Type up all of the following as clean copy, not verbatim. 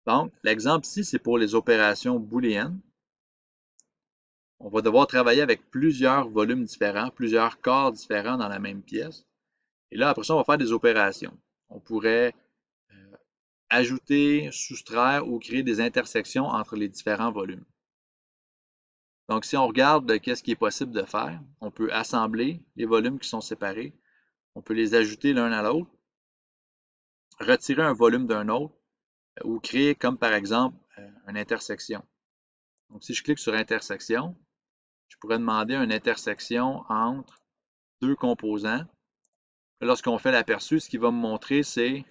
Donc, l'exemple ici, c'est pour les opérations booléennes. On va devoir travailler avec plusieurs volumes différents, plusieurs corps différents dans la même pièce. Et là, après ça, on va faire des opérations. On pourrait ajouter, soustraire ou créer des intersections entre les différents volumes. Donc, si on regarde qu'est-ce qui est possible de faire, on peut assembler les volumes qui sont séparés, on peut les ajouter l'un à l'autre, retirer un volume d'un autre ou créer comme par exemple une intersection. Donc, si je clique sur intersection, je pourrais demander une intersection entre deux composants. Lorsqu'on fait l'aperçu, ce qu'il va me montrer, c'est,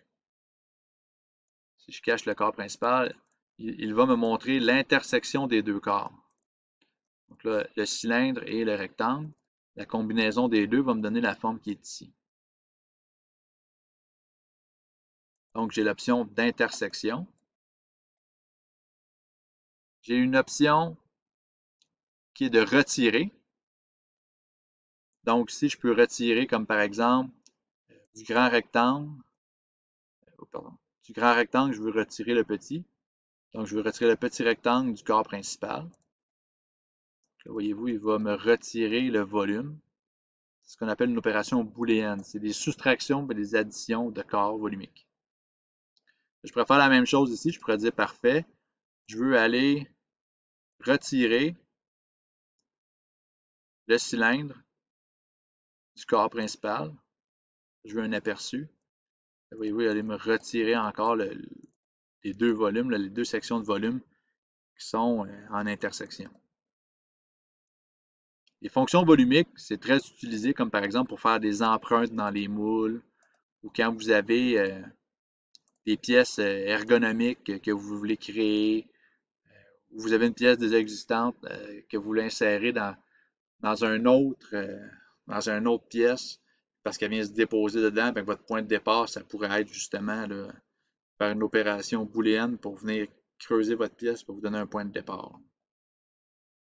si je cache le corps principal, il va me montrer l'intersection des deux corps. Donc là, le cylindre et le rectangle, la combinaison des deux va me donner la forme qui est ici. Donc, j'ai l'option d'intersection. J'ai une option qui est de retirer. Donc, ici, je peux retirer comme par exemple du grand rectangle. Du grand rectangle, je veux retirer le petit. Donc, je veux retirer le petit rectangle du corps principal. Là, voyez-vous, il va me retirer le volume. C'est ce qu'on appelle une opération booléenne. C'est des soustractions et des additions de corps volumiques. Je pourrais faire la même chose ici. Je pourrais dire parfait. Je veux aller retirer le cylindre du corps principal. Je veux un aperçu. Voyez-vous, il va aller me retirer encore les deux volumes, les deux sections de volume qui sont en intersection. Les fonctions volumiques, c'est très utilisé comme par exemple pour faire des empreintes dans les moules ou quand vous avez des pièces ergonomiques que vous voulez créer, ou vous avez une pièce déjà existante que vous voulez insérer dans une autre pièce parce qu'elle vient se déposer dedans, avec votre point de départ, ça pourrait être justement là, faire une opération booléenne pour venir creuser votre pièce pour vous donner un point de départ.